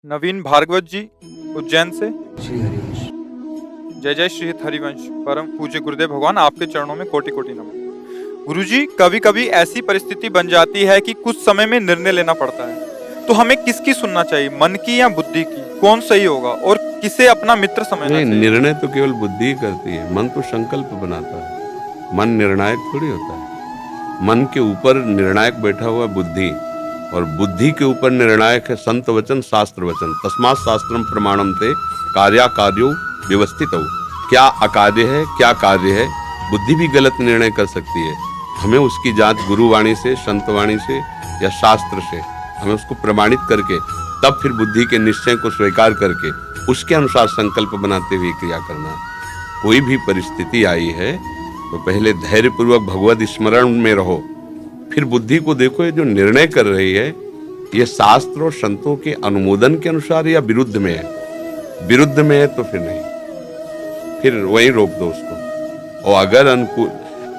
नवीन भार्गवत जी उज्जैन से। श्री हरिवंश। जय जय श्री हरिवंश। परम पूज्य गुरुदेव भगवान, आपके चरणों में कोटि कोटि नमन। गुरुजी, कभी कभी ऐसी परिस्थिति बन जाती है कि कुछ समय में निर्णय लेना पड़ता है, तो हमें किसकी सुनना चाहिए, मन की या बुद्धि की? कौन सही होगा और किसे अपना मित्र समझना नहीं, चाहिए? निर्णय तो केवल बुद्धि ही करती है, मन तो संकल्प बनाता है। मन निर्णायक थोड़ी होता है। मन के ऊपर निर्णायक बैठा हुआ है बुद्धि, और बुद्धि के ऊपर निर्णायक है संत वचन, शास्त्र वचन। तस्मात् शास्त्रम प्रमाणम ते कार्याकार्यो व्यवस्थित हो। क्या अकार्य है, क्या कार्य है, बुद्धि भी गलत निर्णय कर सकती है। हमें उसकी जांच गुरुवाणी से, संतवाणी से या शास्त्र से, हमें उसको प्रमाणित करके तब फिर बुद्धि के निश्चय को स्वीकार करके उसके अनुसार संकल्प बनाते हुए क्रिया करना। कोई भी परिस्थिति आई है तो पहले धैर्यपूर्वक भगवत स्मरण में रहो, फिर बुद्धि को देखो। ये जो निर्णय कर रही है ये शास्त्र और संतों के अनुमोदन के अनुसार या विरुद्ध में है। विरुद्ध में है तो फिर नहीं, फिर वहीं रोक दो उसको। और अगर अनुकूल,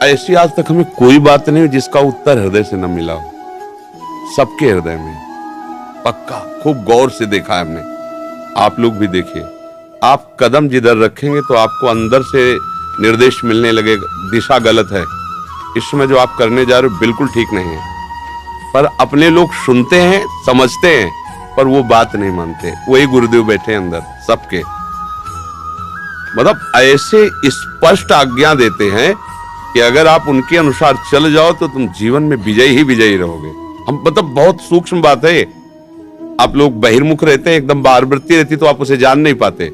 ऐसी आज तक हमें कोई बात नहीं जिसका उत्तर हृदय से न मिला हो। सबके हृदय में पक्का, खूब गौर से देखा है हमने। आप लोग भी देखिए, आप कदम जिधर रखेंगे तो आपको अंदर से निर्देश मिलने लगेगा, दिशा गलत है, इसमें जो आप करने जा रहे हो बिल्कुल ठीक नहीं है। पर अपने लोग सुनते हैं, समझते हैं, पर वो बात नहीं मानते। वही गुरुदेव बैठे हैं अंदर सबके, मतलब ऐसे स्पष्ट आज्ञा देते हैं कि अगर आप उनके अनुसार चल जाओ तो तुम जीवन में विजयी ही विजयी रहोगे। हम मतलब बहुत सूक्ष्म बात है। आप लोग बहिर्मुख रहते हैं, एकदम बाहरवृत्ति रहती तो आप उसे जान नहीं पाते।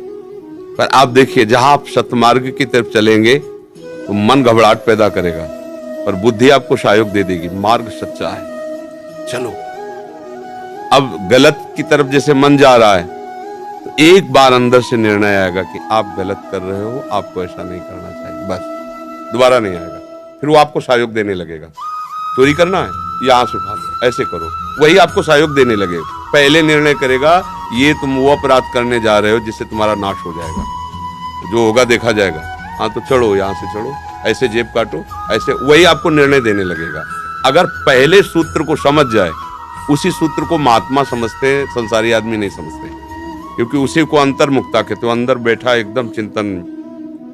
पर आप देखिए, जहां आप सतमार्ग की तरफ चलेंगे तो मन घबराहट पैदा करेगा, पर बुद्धि आपको सहयोग दे देगी, मार्ग सच्चा है, चलो। अब गलत की तरफ जैसे मन जा रहा है तो एक बार अंदर से निर्णय आएगा कि आप गलत कर रहे हो, आपको ऐसा नहीं करना चाहिए, बस दोबारा नहीं आएगा। फिर वो आपको सहयोग देने लगेगा। चोरी करना है, यहां से भागो, ऐसे करो, वही आपको सहयोग देने लगेगा। पहले निर्णय करेगा ये तुम वो अपराध करने जा रहे हो जिससे तुम्हारा नाश हो जाएगा, जो होगा देखा जाएगा। हाँ तो चढ़ो, यहाँ से चढ़ो, ऐसे जेब काटो, ऐसे, वही आपको निर्णय देने लगेगा। अगर पहले सूत्र को समझ जाए, उसी सूत्र को महात्मा समझते हैं, संसारी आदमी नहीं समझते, क्योंकि उसी को अंतर्मुक्ता कहते हो। अंदर बैठा एकदम चिंतन,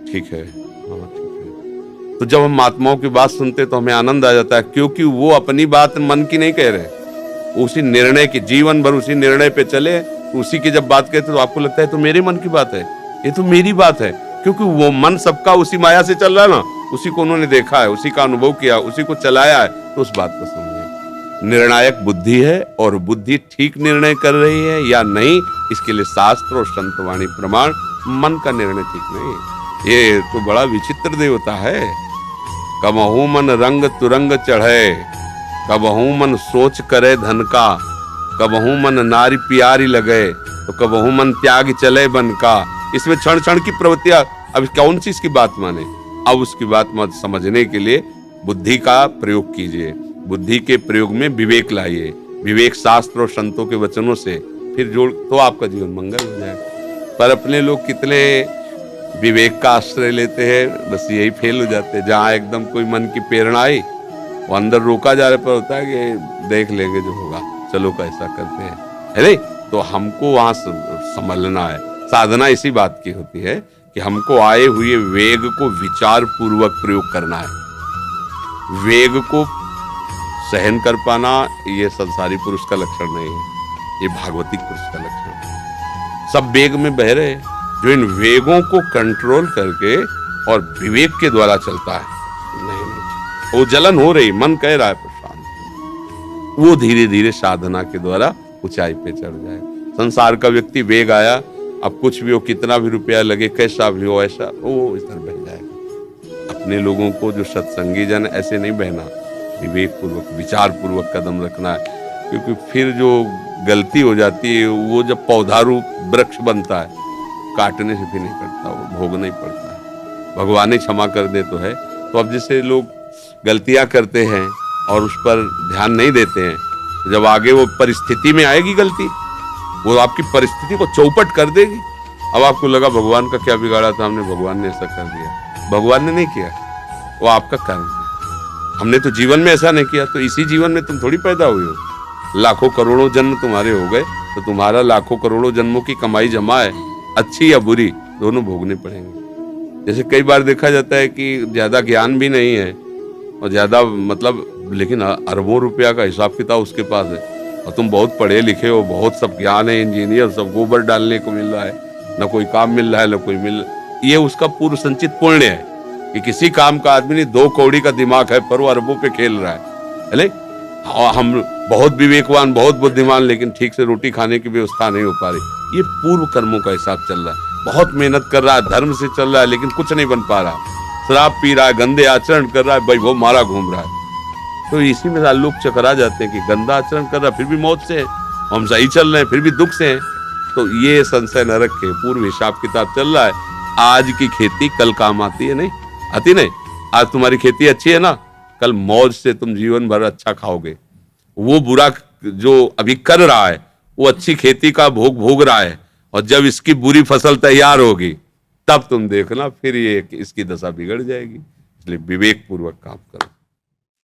ठीक है, हाँ ठीक है। तो जब हम महात्माओं की बात सुनते तो हमें आनंद आ जाता है, क्योंकि वो अपनी बात मन की नहीं कह रहे, उसी निर्णय की, जीवन भर उसी निर्णय पे चले, उसी की जब बात कहते तो आपको लगता है तो मेरे मन की बात है, ये तो मेरी बात है, क्योंकि वो मन सबका उसी माया से चल रहा है ना, उसी को उन्होंने देखा है, उसी का अनुभव किया, उसी को चलाया है, तो उस बात को समझे। निर्णायक बुद्धि है, और बुद्धि ठीक निर्णय कर रही है या नहीं, इसके लिए शास्त्र और संतवाणी प्रमाण। मन का निर्णय ठीक नहीं। ये तो बड़ा विचित्र देवता है। कबहू मन रंग तुरंग चढ़े, कबहू मन सोच करे धन का, कबहू मन नारी प्यारी लगे, तो कबहू मन त्याग चले बन का। इसमें क्षण क्षण की प्रवृत्तियां, अब कौन सी इसकी बात माने? अब उसकी बात मत समझने के लिए बुद्धि का प्रयोग कीजिए। बुद्धि के प्रयोग में विवेक लाइए, विवेक शास्त्र और संतों के वचनों से फिर जोड़, तो आपका जीवन मंगल हो जाएगा। पर अपने लोग कितने विवेक का आश्रय लेते हैं, बस यही फेल हो जाते हैं। जहाँ एकदम कोई मन की प्रेरणा आई, वो अंदर रोका जा रहा, पर होता है कि देख लेंगे जो होगा, चलो कैसा करते हैं, है नहीं? तो हमको वहां संभलना है। साधना इसी बात की होती है कि हमको आए हुए वेग को विचार पूर्वक प्रयोग करना है। वेग को सहन कर पाना ये संसारी पुरुष का लक्षण नहीं है, ये भागवतिक पुरुष का लक्षण है। सब वेग में बह रहे, जो इन वेगों को कंट्रोल करके और विवेक के द्वारा चलता है, नहीं, वो जलन हो रही, मन कह रहा है प्रशांत, वो धीरे धीरे साधना के द्वारा ऊंचाई पे चढ़ जाए। संसार का व्यक्ति वेग आया, अब कुछ भी हो, कितना भी रुपया लगे, कैसा भी हो, ऐसा वो इधर बह जाएगा। अपने लोगों को, जो सत्संगी जन, ऐसे नहीं बहना, विवेक पूर्वक, विचार पूर्वक कदम रखना है। क्योंकि फिर जो गलती हो जाती है, वो जब पौधा रूप वृक्ष बनता है, काटने से भी नहीं कटता, वो भोगना ही पड़ता है। भगवान ही क्षमा कर दे तो है। तो अब जैसे लोग गलतियां करते हैं और उस पर ध्यान नहीं देते हैं, जब आगे वो परिस्थिति में आएगी गलती, वो आपकी परिस्थिति को चौपट कर देगी। अब आपको लगा भगवान का क्या बिगाड़ा था हमने, भगवान ने ऐसा कर दिया। भगवान ने नहीं किया, वो आपका कर्म है। हमने तो जीवन में ऐसा नहीं किया, तो इसी जीवन में तुम थोड़ी पैदा हुए हो। लाखों करोड़ों जन्म तुम्हारे हो गए, तो तुम्हारा लाखों करोड़ों जन्मों की कमाई जमा है, अच्छी या बुरी दोनों भोगने पड़ेंगे। जैसे कई बार देखा जाता है कि ज्यादा ज्ञान भी नहीं है और ज्यादा मतलब, लेकिन अरबों रुपया का हिसाब किताब उसके पास है, और तुम बहुत पढ़े लिखे हो, बहुत सब ज्ञान है, इंजीनियर, सब गोबर डालने को मिल रहा है, ना कोई काम मिल रहा है ना कोई मिल, ये उसका पूर्व संचित पुण्य है कि किसी काम का आदमी नहीं, 2 कौड़ी का दिमाग है पर वो अरबों पे खेल रहा है। और हम बहुत विवेकवान, बहुत बुद्धिमान, लेकिन ठीक से रोटी खाने की व्यवस्था नहीं हो पा रही। ये पूर्व कर्मों का हिसाब चल रहा है। बहुत मेहनत कर रहा है, धर्म से चल रहा है, लेकिन कुछ नहीं बन पा रहा, शराब पी रहा है, गंदे आचरण कर रहा है, वैभव मारा घूम रहा है। तो इसी में लोग चकरा जाते हैं कि गंदा आचरण कर रहा है फिर भी मौत से है, हम सही चल रहे हैं फिर भी दुख से हैं। तो ये संशय न रखे, पूर्व हिसाब किताब चल रहा है। आज की खेती कल काम आती है, नहीं आती नहीं। आज तुम्हारी खेती अच्छी है ना, कल मौज से तुम जीवन भर अच्छा खाओगे। वो बुरा जो अभी कर रहा है वो अच्छी खेती का भोग भोग रहा है, और जब इसकी बुरी फसल तैयार होगी तब तुम देखना फिर ये इसकी दशा बिगड़ जाएगी। इसलिए विवेक पूर्वक काम करो।